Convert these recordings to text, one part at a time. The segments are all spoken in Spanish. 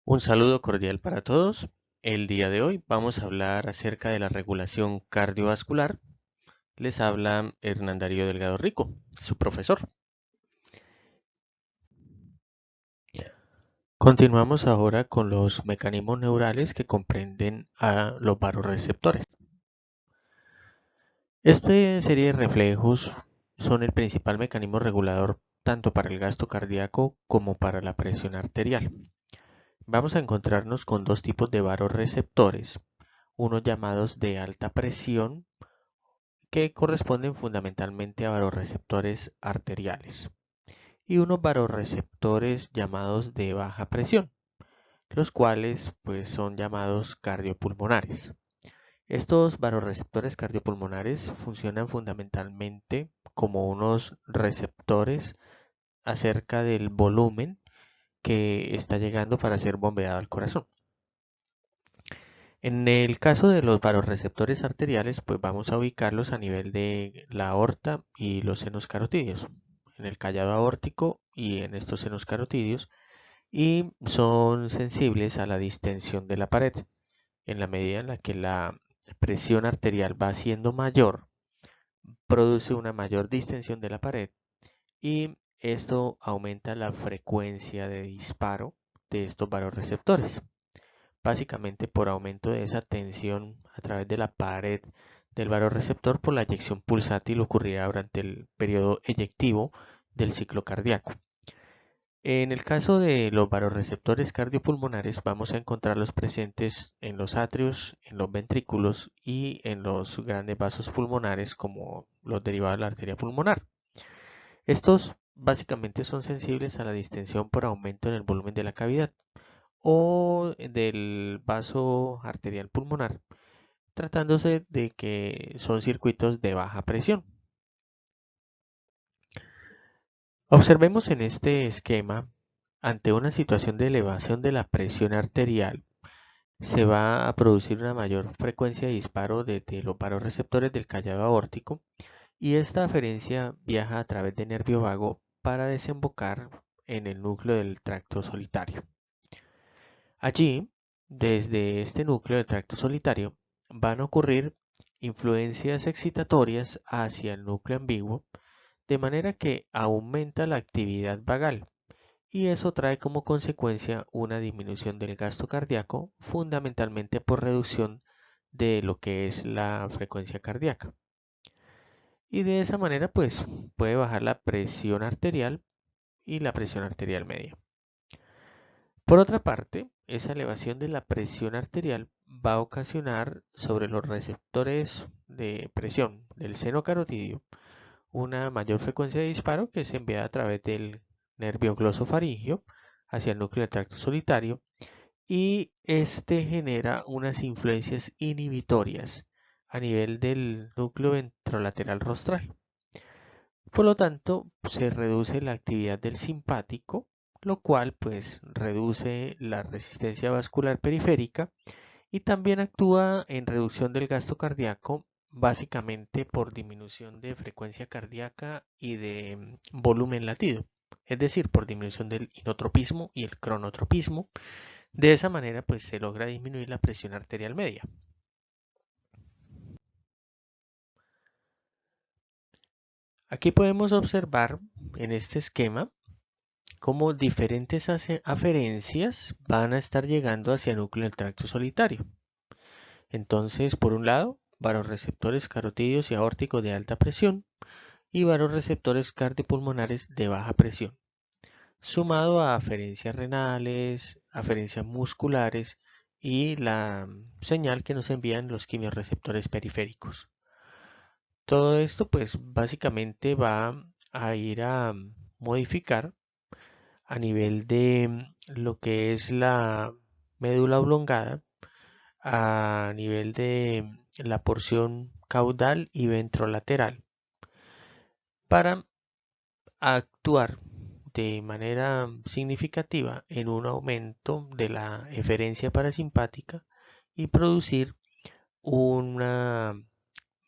Un saludo cordial para todos. El día de hoy vamos a hablar acerca de la regulación cardiovascular. Les habla Hernán Darío Delgado Rico, su profesor. Continuamos ahora con los mecanismos neurales que comprenden a los vasoreceptores. Esta serie de reflejos son el principal mecanismo regulador tanto para el gasto cardíaco como para la presión arterial. Vamos a encontrarnos con dos tipos de vasoreceptores, unos llamados de alta presión que corresponden fundamentalmente a vasoreceptores arteriales y unos vasoreceptores llamados de baja presión, los cuales pues son llamados cardiopulmonares. Estos vasoreceptores cardiopulmonares funcionan fundamentalmente como unos receptores acerca del volumen que está llegando para ser bombeado al corazón. En el caso de los vasoreceptores arteriales, pues vamos a ubicarlos a nivel de la aorta y los senos carotídeos, en el callado aórtico y en estos senos carotídeos, y son sensibles a la distensión de la pared. En la medida en la que la presión arterial va siendo mayor, produce una mayor distensión de la pared y esto aumenta la frecuencia de disparo de estos vasoreceptores, básicamente por aumento de esa tensión a través de la pared del vasoreceptor por la eyección pulsátil ocurrida durante el periodo eyectivo del ciclo cardíaco. En el caso de los vasoreceptores cardiopulmonares vamos a encontrarlos presentes en los atrios, en los ventrículos y en los grandes vasos pulmonares como los derivados de la arteria pulmonar. Estos básicamente son sensibles a la distensión por aumento en el volumen de la cavidad o del vaso arterial pulmonar, tratándose de que son circuitos de baja presión. Observemos en este esquema, ante una situación de elevación de la presión arterial, se va a producir una mayor frecuencia de disparo desde los vasoreceptores del callado aórtico y esta aferencia viaja a través del nervio vago para desembocar en el núcleo del tracto solitario. Allí, desde este núcleo del tracto solitario, van a ocurrir influencias excitatorias hacia el núcleo ambiguo, de manera que aumenta la actividad vagal y eso trae como consecuencia una disminución del gasto cardíaco, fundamentalmente por reducción de lo que es la frecuencia cardíaca. Y de esa manera, pues, puede bajar la presión arterial y la presión arterial media. Por otra parte, esa elevación de la presión arterial va a ocasionar sobre los receptores de presión del seno carotídeo una mayor frecuencia de disparo que es enviada a través del nervio glosofaringeo hacia el núcleo del tracto solitario y este genera unas influencias inhibitorias a nivel del núcleo ventrolateral rostral. Por lo tanto, se reduce la actividad del simpático, lo cual pues reduce la resistencia vascular periférica y también actúa en reducción del gasto cardíaco, básicamente por disminución de frecuencia cardíaca y de volumen latido, es decir, por disminución del inotropismo y el cronotropismo. De esa manera pues se logra disminuir la presión arterial media. Aquí podemos observar en este esquema cómo diferentes aferencias van a estar llegando hacia el núcleo del tracto solitario. Entonces, por un lado, vasoreceptores carotídeos y aórticos de alta presión y vasoreceptores cardiopulmonares de baja presión, sumado a aferencias renales, aferencias musculares y la señal que nos envían los quimiorreceptores periféricos. Todo esto pues básicamente va a ir a modificar a nivel de lo que es la médula oblongada, a nivel de la porción caudal y ventrolateral, para actuar de manera significativa en un aumento de la eferencia parasimpática y producir una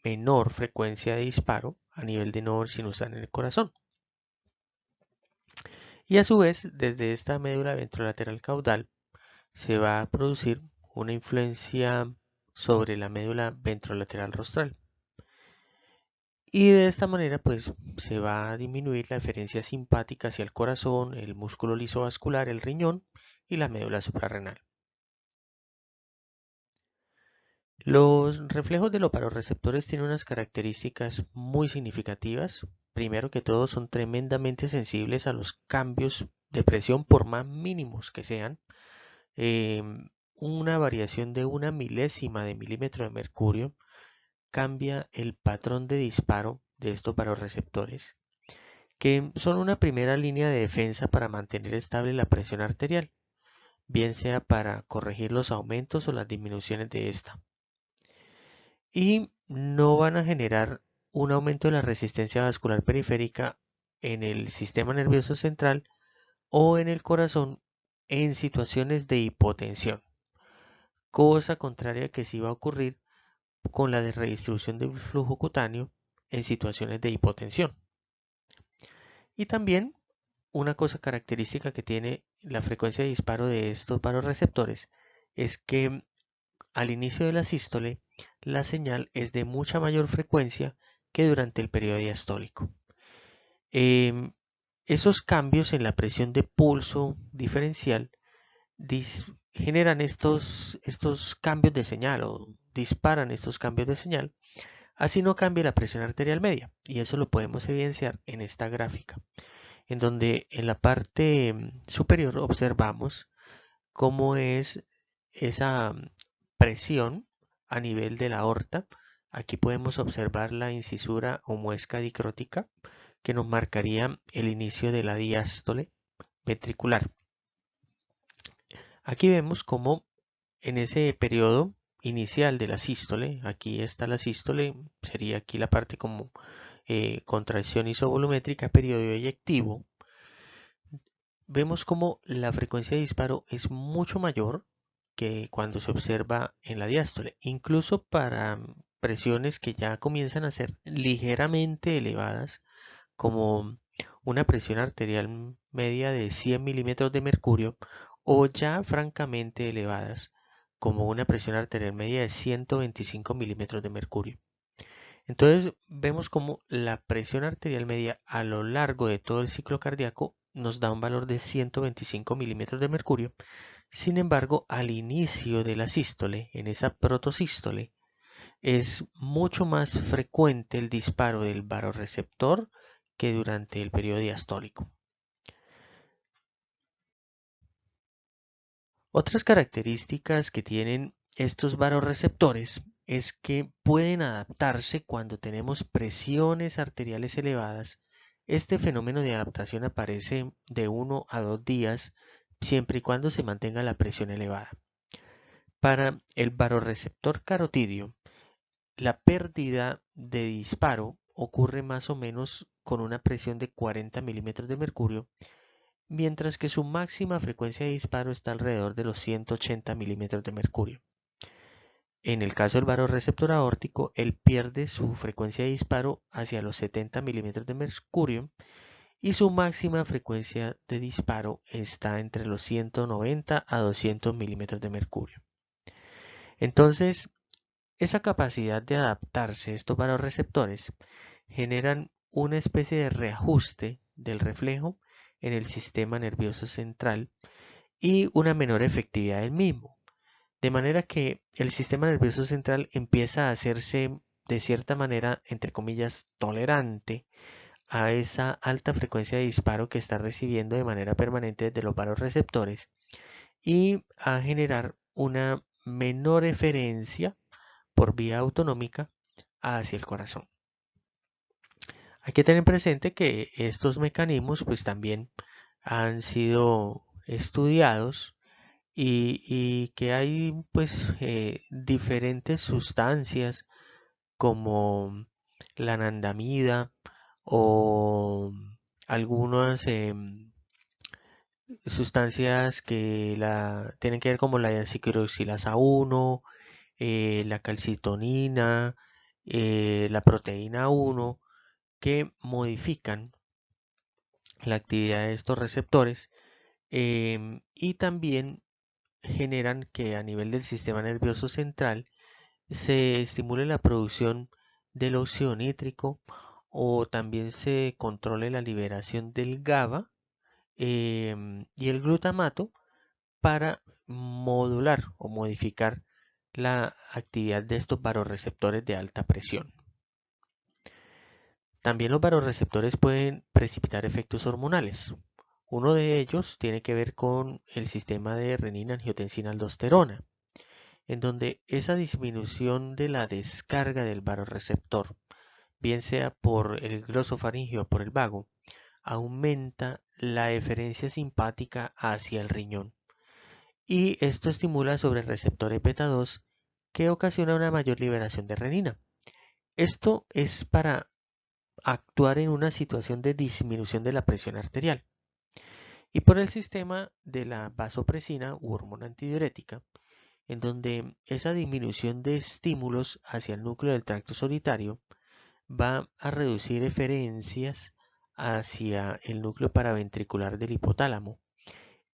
menor frecuencia de disparo a nivel de nodo sinusal en el corazón. Y a su vez, desde esta médula ventrolateral caudal se va a producir una influencia sobre la médula ventrolateral rostral. Y de esta manera, pues, se va a disminuir la eferencia simpática hacia el corazón, el músculo lisovascular, el riñón y la médula suprarrenal. Los reflejos de los baroreceptores tienen unas características muy significativas. Primero que todo, son tremendamente sensibles a los cambios de presión, por más mínimos que sean. Una variación de una milésima de milímetro de mercurio cambia el patrón de disparo de estos baroreceptores, que son una primera línea de defensa para mantener estable la presión arterial, bien sea para corregir los aumentos o las disminuciones de esta. Y no van a generar un aumento de la resistencia vascular periférica en el sistema nervioso central o en el corazón en situaciones de hipotensión, cosa contraria que sí va a ocurrir con la de redistribución del flujo cutáneo en situaciones de hipotensión. Y también una cosa característica que tiene la frecuencia de disparo de estos baroreceptores es que al inicio de la sístole la señal es de mucha mayor frecuencia que durante el periodo diastólico. Em, Esos cambios en la presión de pulso diferencial generan estos cambios de señal o disparan estos cambios de señal, así no cambia la presión arterial media, y eso lo podemos evidenciar en esta gráfica, en donde en la parte superior observamos cómo es esa presión a nivel de la aorta. Aquí podemos observar la incisura o muesca dicrótica que nos marcaría el inicio de la diástole ventricular. Aquí vemos cómo en ese periodo inicial de la sístole, aquí está la sístole, sería aquí la parte como contracción isovolumétrica, periodo eyectivo, vemos como la frecuencia de disparo es mucho mayor que cuando se observa en la diástole, incluso para presiones que ya comienzan a ser ligeramente elevadas, como una presión arterial media de 100 milímetros de mercurio, o ya francamente elevadas, como una presión arterial media de 125 milímetros de mercurio. Entonces vemos como la presión arterial media a lo largo de todo el ciclo cardíaco nos da un valor de 125 milímetros de mercurio. Sin embargo, al inicio de la sístole, en esa protosístole, es mucho más frecuente el disparo del baroreceptor que durante el periodo diastólico. Otras características que tienen estos varoreceptores es que pueden adaptarse cuando tenemos presiones arteriales elevadas. Este fenómeno de adaptación aparece de 1 a 2 días siempre y cuando se mantenga la presión elevada. Para el varoreceptor carotidio, la pérdida de disparo ocurre más o menos con una presión de 40 milímetros de mercurio, mientras que su máxima frecuencia de disparo está alrededor de los 180 milímetros de mercurio. En el caso del baroreceptor aórtico, él pierde su frecuencia de disparo hacia los 70 milímetros de mercurio y su máxima frecuencia de disparo está entre los 190 a 200 milímetros de mercurio. Entonces, esa capacidad de adaptarse estos baroreceptores generan una especie de reajuste del reflejo en el sistema nervioso central y una menor efectividad del mismo. De manera que el sistema nervioso central empieza a hacerse de cierta manera, entre comillas, tolerante a esa alta frecuencia de disparo que está recibiendo de manera permanente desde los baroreceptores y a generar una menor eferencia por vía autonómica hacia el corazón. Hay que tener presente que estos mecanismos pues también han sido estudiados y que hay pues diferentes sustancias como la anandamida o algunas sustancias que tienen que ver como la ciclohexilasa 1, la calcitonina, la proteína 1, que modifican la actividad de estos receptores y también generan que a nivel del sistema nervioso central se estimule la producción del óxido nítrico o también se controle la liberación del GABA y el glutamato para modular o modificar la actividad de estos vasoreceptores de alta presión. También los vasoreceptores pueden precipitar efectos hormonales. Uno de ellos tiene que ver con el sistema de renina-angiotensina-aldosterona, en donde esa disminución de la descarga del vasoreceptor, bien sea por el glosofaringio o por el vago, aumenta la eferencia simpática hacia el riñón. Y esto estimula sobre receptores beta 2 que ocasiona una mayor liberación de renina. Esto es para actuar en una situación de disminución de la presión arterial. Y por el sistema de la vasopresina u hormona antidiurética, en donde esa disminución de estímulos hacia el núcleo del tracto solitario va a reducir eferencias hacia el núcleo paraventricular del hipotálamo.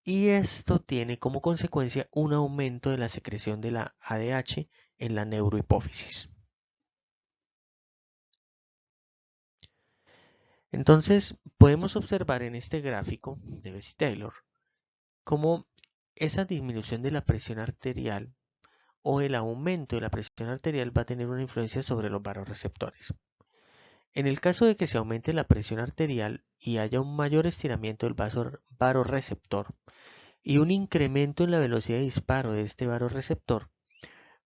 Y esto tiene como consecuencia un aumento de la secreción de la ADH en la neurohipófisis. Entonces, podemos observar en este gráfico de Bessie-Taylor cómo esa disminución de la presión arterial o el aumento de la presión arterial va a tener una influencia sobre los vasoreceptores. En el caso de que se aumente la presión arterial y haya un mayor estiramiento del vasoreceptor y un incremento en la velocidad de disparo de este vasoreceptor,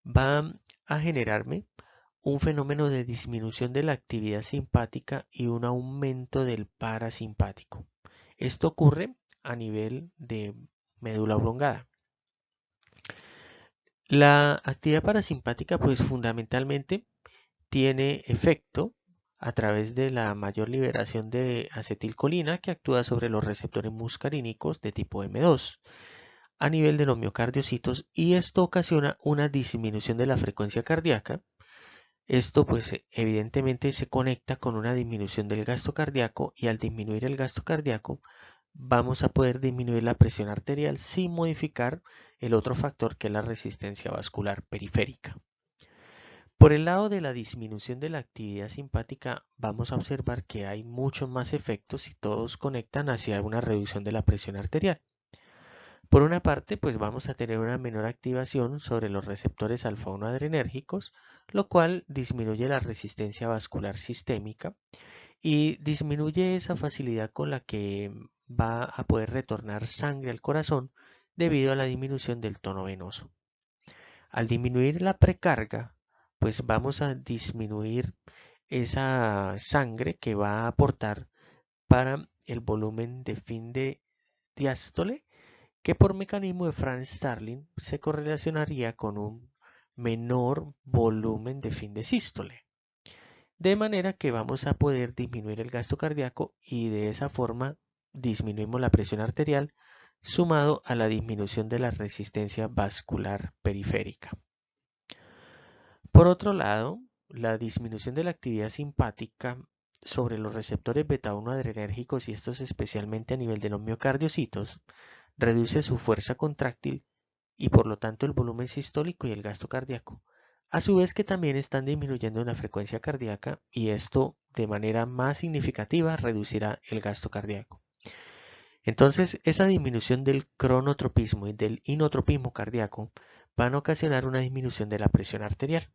va a generarme un fenómeno de disminución de la actividad simpática y un aumento del parasimpático. Esto ocurre a nivel de médula oblongada. La actividad parasimpática, pues fundamentalmente tiene efecto a través de la mayor liberación de acetilcolina que actúa sobre los receptores muscarínicos de tipo M2 a nivel de los miocardiocitos y esto ocasiona una disminución de la frecuencia cardíaca. Esto pues evidentemente se conecta con una disminución del gasto cardíaco y al disminuir el gasto cardíaco vamos a poder disminuir la presión arterial sin modificar el otro factor que es la resistencia vascular periférica. Por el lado de la disminución de la actividad simpática vamos a observar que hay muchos más efectos y todos conectan hacia una reducción de la presión arterial. Por una parte, pues vamos a tener una menor activación sobre los receptores alfa-1 adrenérgicos, lo cual disminuye la resistencia vascular sistémica y disminuye esa facilidad con la que va a poder retornar sangre al corazón debido a la disminución del tono venoso. Al disminuir la precarga, pues vamos a disminuir esa sangre que va a aportar para el volumen de fin de diástole que por mecanismo de Franz-Starling se correlacionaría con un menor volumen de fin de sístole. De manera que vamos a poder disminuir el gasto cardíaco y de esa forma disminuimos la presión arterial sumado a la disminución de la resistencia vascular periférica. Por otro lado, la disminución de la actividad simpática sobre los receptores beta 1 adrenérgicos y estos especialmente a nivel de los miocardiocitos reduce su fuerza contráctil y por lo tanto el volumen sistólico y el gasto cardíaco. A su vez que también están disminuyendo la frecuencia cardíaca y esto de manera más significativa reducirá el gasto cardíaco. Entonces, esa disminución del cronotropismo y del inotropismo cardíaco van a ocasionar una disminución de la presión arterial.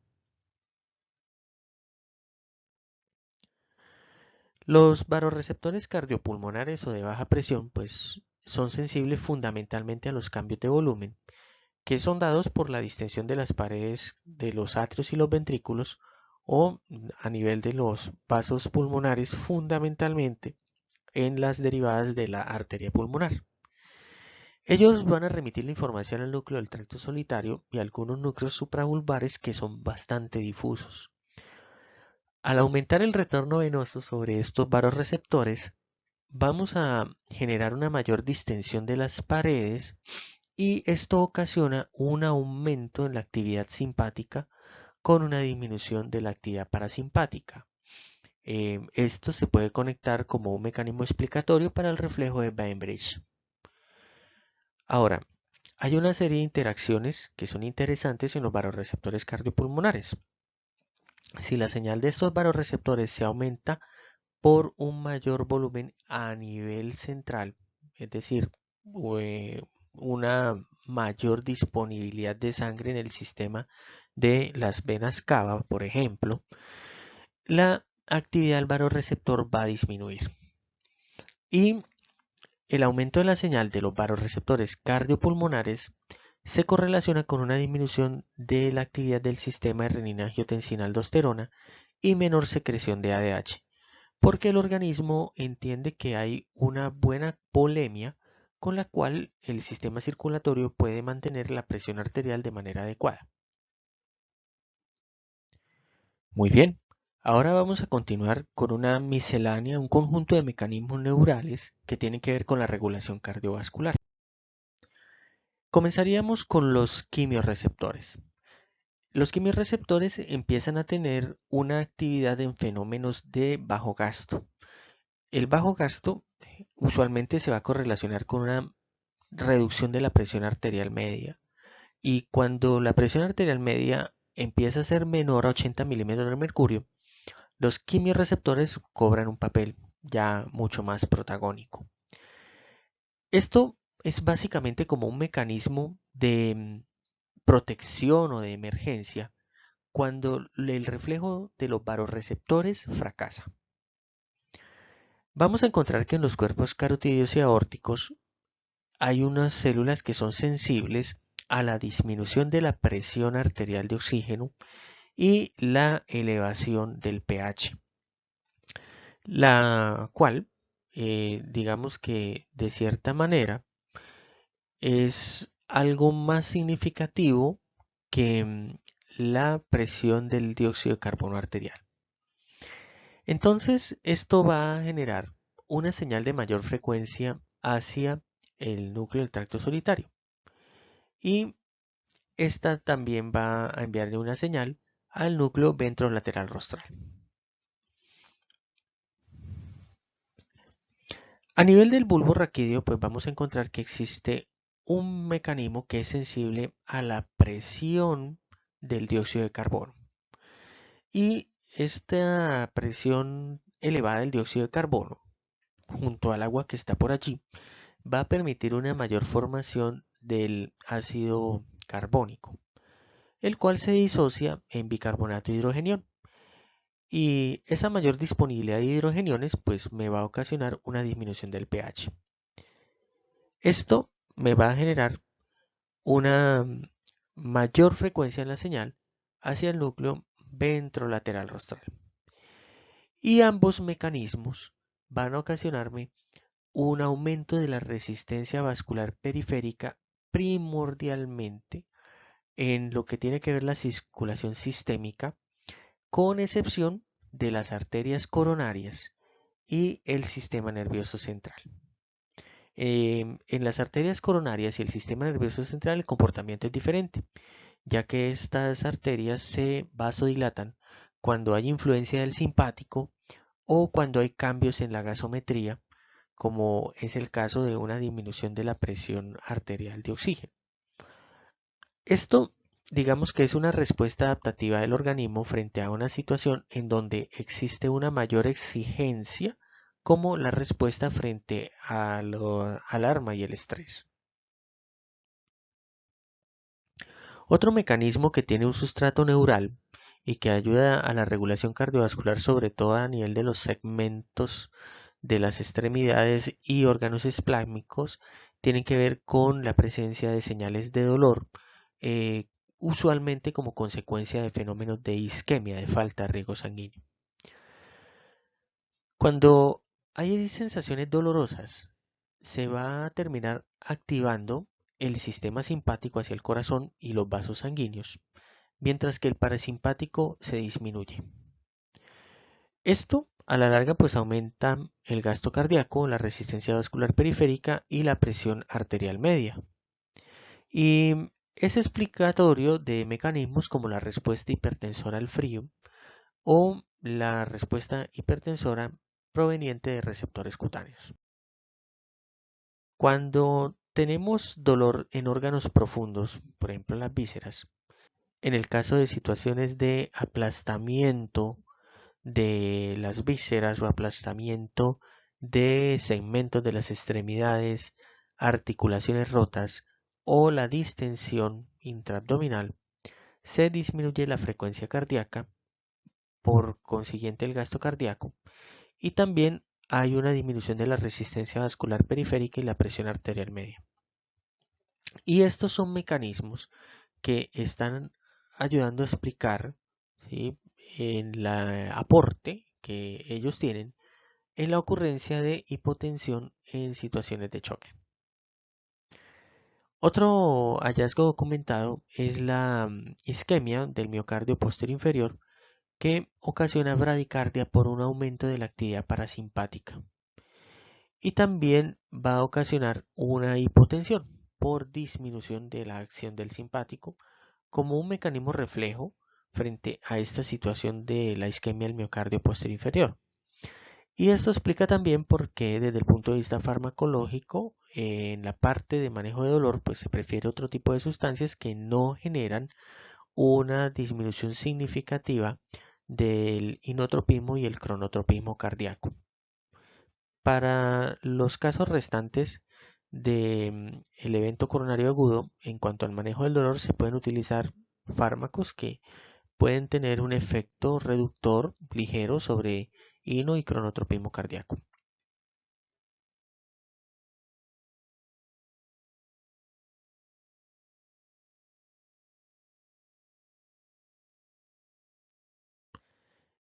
Los vasoreceptores cardiopulmonares o de baja presión pues son sensibles fundamentalmente a los cambios de volumen que son dados por la distensión de las paredes de los atrios y los ventrículos o a nivel de los vasos pulmonares fundamentalmente en las derivadas de la arteria pulmonar. Ellos van a remitir la información al núcleo del tracto solitario y algunos núcleos supravulvares que son bastante difusos. Al aumentar el retorno venoso sobre estos vasoreceptores, vamos a generar una mayor distensión de las paredes y esto ocasiona un aumento en la actividad simpática con una disminución de la actividad parasimpática. Esto se puede conectar como un mecanismo explicatorio para el reflejo de Bainbridge. Ahora, Hay una serie de interacciones que son interesantes en los varorreceptores cardiopulmonares. Si la señal de estos varorreceptores se aumenta por un mayor volumen a nivel central, es decir, eh, una mayor disponibilidad de sangre en el sistema de las venas cava, por ejemplo, la actividad del varorreceptor va a disminuir. Y el aumento de la señal de los varorreceptores cardiopulmonares se correlaciona con una disminución de la actividad del sistema de renina-angiotensina-aldosterona y menor secreción de ADH, porque el organismo entiende que hay una buena polemia con la cual el sistema circulatorio puede mantener la presión arterial de manera adecuada. Muy bien, ahora vamos a continuar con una miscelánea, un conjunto de mecanismos neurales que tienen que ver con la regulación cardiovascular. Comenzaríamos con los quimiorreceptores. Los quimiorreceptores empiezan a tener una actividad en fenómenos de bajo gasto. El bajo gasto usualmente se va a correlacionar con una reducción de la presión arterial media. Y cuando la presión arterial media empieza a ser menor a 80 milímetros de mercurio, los quimiorreceptores cobran un papel ya mucho más protagónico. Esto es básicamente como un mecanismo de protección o de emergencia cuando el reflejo de los varorreceptores fracasa. Vamos a encontrar que en los cuerpos carotídeos y aórticos hay unas células que son sensibles a la disminución de la presión arterial de oxígeno y la elevación del pH, la cual, digamos que de cierta manera, es algo más significativo que la presión del dióxido de carbono arterial. Entonces, esto va a generar una señal de mayor frecuencia hacia el núcleo del tracto solitario. Y esta también va a enviarle una señal al núcleo ventrolateral rostral. A nivel del bulbo raquídeo, pues vamos a encontrar que existe un mecanismo que es sensible a la presión del dióxido de carbono. Y esta presión elevada del dióxido de carbono, junto al agua que está por allí, va a permitir una mayor formación del ácido carbónico, el cual se disocia en bicarbonato de hidrogenión. Y esa mayor disponibilidad de hidrogeniones pues me va a ocasionar una disminución del pH. Esto me va a generar una mayor frecuencia en la señal hacia el núcleo ventrolateral rostral. Y ambos mecanismos van a ocasionarme un aumento de la resistencia vascular periférica primordialmente en lo que tiene que ver la circulación sistémica, con excepción de las arterias coronarias y el sistema nervioso central. En las arterias coronarias y el sistema nervioso central el comportamiento es diferente, ya que estas arterias se vasodilatan cuando hay influencia del simpático o cuando hay cambios en la gasometría, como es el caso de una disminución de la presión arterial de oxígeno. Esto, digamos que es una respuesta adaptativa del organismo frente a una situación en donde existe una mayor exigencia, como la respuesta frente al alarma y el estrés. Otro mecanismo que tiene un sustrato neural y que ayuda a la regulación cardiovascular, sobre todo a nivel de los segmentos de las extremidades y órganos esplácnicos, tienen que ver con la presencia de señales de dolor, eh, usualmente como consecuencia de fenómenos de isquemia, de falta de riego sanguíneo. Cuando hay sensaciones dolorosas, se va a terminar activando el sistema simpático hacia el corazón y los vasos sanguíneos, mientras que el parasimpático se disminuye. Esto a la larga pues aumenta el gasto cardíaco, la resistencia vascular periférica y la presión arterial media. Y es explicatorio de mecanismos como la respuesta hipertensora al frío o la respuesta hipertensora proveniente de receptores cutáneos. Cuando tenemos dolor en órganos profundos, por ejemplo en las vísceras, en el caso de situaciones de aplastamiento de las vísceras o aplastamiento de segmentos de las extremidades, articulaciones rotas o la distensión intraabdominal, se disminuye la frecuencia cardíaca, por consiguiente el gasto cardíaco, y también hay una disminución de la resistencia vascular periférica y la presión arterial media. Y estos son mecanismos que están ayudando a explicar, ¿sí?, en el aporte que ellos tienen en la ocurrencia de hipotensión en situaciones de choque. Otro hallazgo documentado es la isquemia del miocardio posterior inferior, que ocasiona bradicardia por un aumento de la actividad parasimpática, y también va a ocasionar una hipotensión por disminución de la acción del simpático como un mecanismo reflejo frente a esta situación de la isquemia del miocardio posterior inferior. Y esto explica también por qué desde el punto de vista farmacológico, en la parte de manejo de dolor, pues se prefiere otro tipo de sustancias que no generan una disminución significativa del inotropismo y el cronotropismo cardíaco. Para los casos restantes del evento coronario agudo, en cuanto al manejo del dolor, se pueden utilizar fármacos que pueden tener un efecto reductor ligero sobre ino y cronotropismo cardíaco.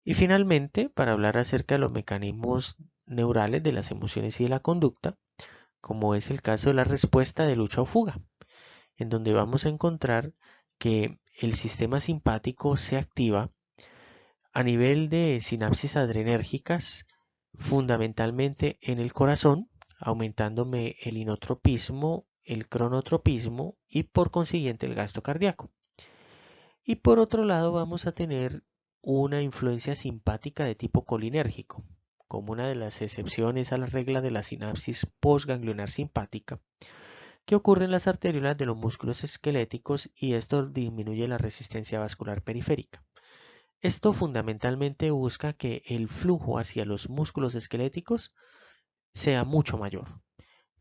Y finalmente, para hablar acerca de los mecanismos neurales de las emociones y de la conducta, como es el caso de la respuesta de lucha o fuga, en donde vamos a encontrar que el sistema simpático se activa a nivel de sinapsis adrenérgicas, fundamentalmente en el corazón, aumentándome el inotropismo, el cronotropismo y por consiguiente el gasto cardíaco. Y por otro lado vamos a tener una influencia simpática de tipo colinérgico, como una de las excepciones a la regla de la sinapsis postganglionar simpática, que ocurre en las arteriolas de los músculos esqueléticos, y esto disminuye la resistencia vascular periférica. Esto fundamentalmente busca que el flujo hacia los músculos esqueléticos sea mucho mayor,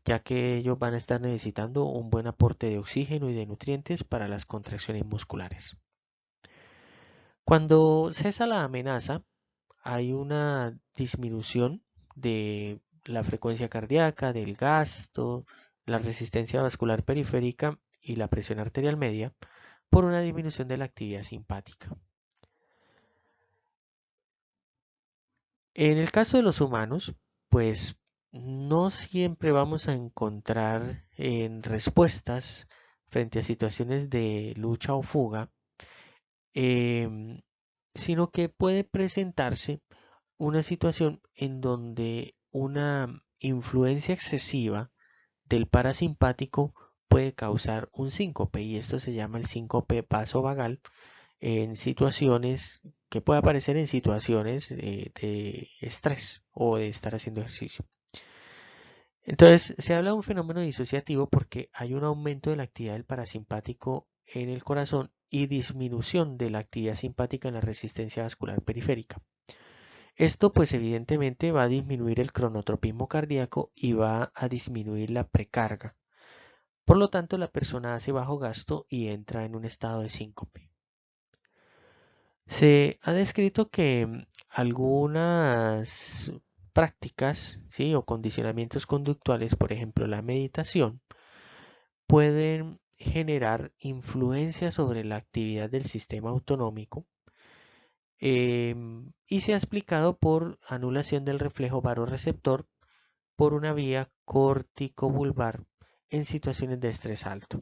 ya que ellos van a estar necesitando un buen aporte de oxígeno y de nutrientes para las contracciones musculares. Cuando cesa la amenaza, hay una disminución de la frecuencia cardíaca, del gasto, la resistencia vascular periférica y la presión arterial media por una disminución de la actividad simpática. En el caso de los humanos, pues no siempre vamos a encontrar en respuestas frente a situaciones de lucha o fuga, em, sino que puede presentarse una situación en donde una influencia excesiva del parasimpático puede causar un síncope, y esto se llama el síncope vasovagal en situaciones que puede aparecer en situaciones de estrés o de estar haciendo ejercicio. Entonces, se habla de un fenómeno disociativo porque hay un aumento de la actividad del parasimpático en el corazón y disminución de la actividad simpática en la resistencia vascular periférica. Esto pues evidentemente va a disminuir el cronotropismo cardíaco y va a disminuir la precarga. Por lo tanto, la persona hace bajo gasto y entra en un estado de síncope. Se ha descrito que algunas prácticas, ¿sí?, o condicionamientos conductuales, por ejemplo la meditación, pueden generar influencia sobre la actividad del sistema autonómico, y se ha explicado por anulación del reflejo varoreceptor por una vía corticobulbar en situaciones de estrés alto.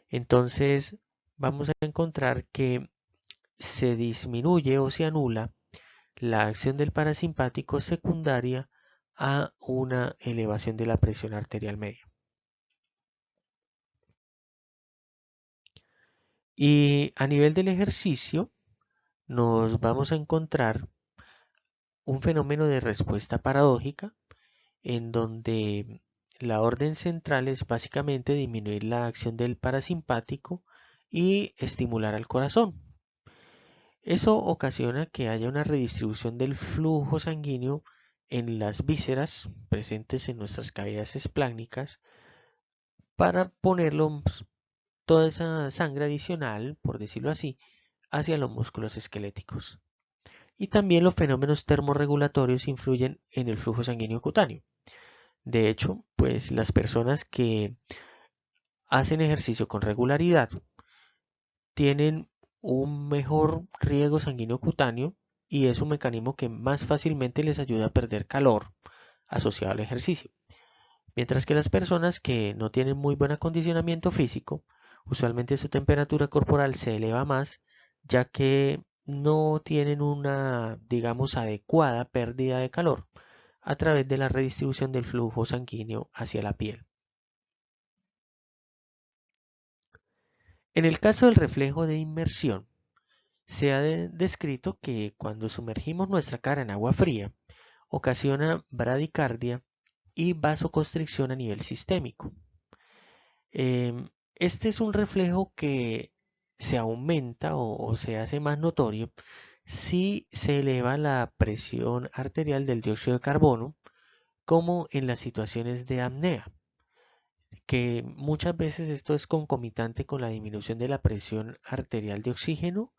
Entonces, vamos a encontrar que se disminuye o se anula la acción del parasimpático secundaria a una elevación de la presión arterial media. Y a nivel del ejercicio, nos vamos a encontrar un fenómeno de respuesta paradójica en donde la orden central es básicamente disminuir la acción del parasimpático y estimular al corazón. Eso ocasiona que haya una redistribución del flujo sanguíneo en las vísceras presentes en nuestras cavidades espláncnicas para ponerlo toda esa sangre adicional, por decirlo así, hacia los músculos esqueléticos. Y también los fenómenos termorregulatorios influyen en el flujo sanguíneo cutáneo. De hecho, pues las personas que hacen ejercicio con regularidad tienen un mejor riego sanguíneo cutáneo y es un mecanismo que más fácilmente les ayuda a perder calor asociado al ejercicio. Mientras que las personas que no tienen muy buen acondicionamiento físico, usualmente su temperatura corporal se eleva más, ya que no tienen una, digamos, adecuada pérdida de calor a través de la redistribución del flujo sanguíneo hacia la piel. En el caso del reflejo de inmersión, se ha descrito que cuando sumergimos nuestra cara en agua fría, ocasiona bradicardia y vasoconstricción a nivel sistémico. Este es un reflejo que se aumenta o se hace más notorio si se eleva la presión arterial del dióxido de carbono, como en las situaciones de apnea, que muchas veces esto es concomitante con la disminución de la presión arterial de oxígeno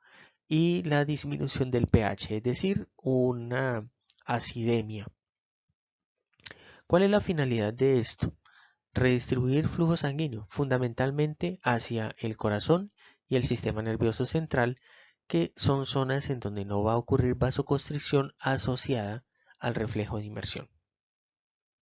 y la disminución del pH, es decir, una acidemia. ¿Cuál es la finalidad de esto? Redistribuir flujo sanguíneo, fundamentalmente hacia el corazón y el sistema nervioso central, que son zonas en donde no va a ocurrir vasoconstricción asociada al reflejo de inmersión.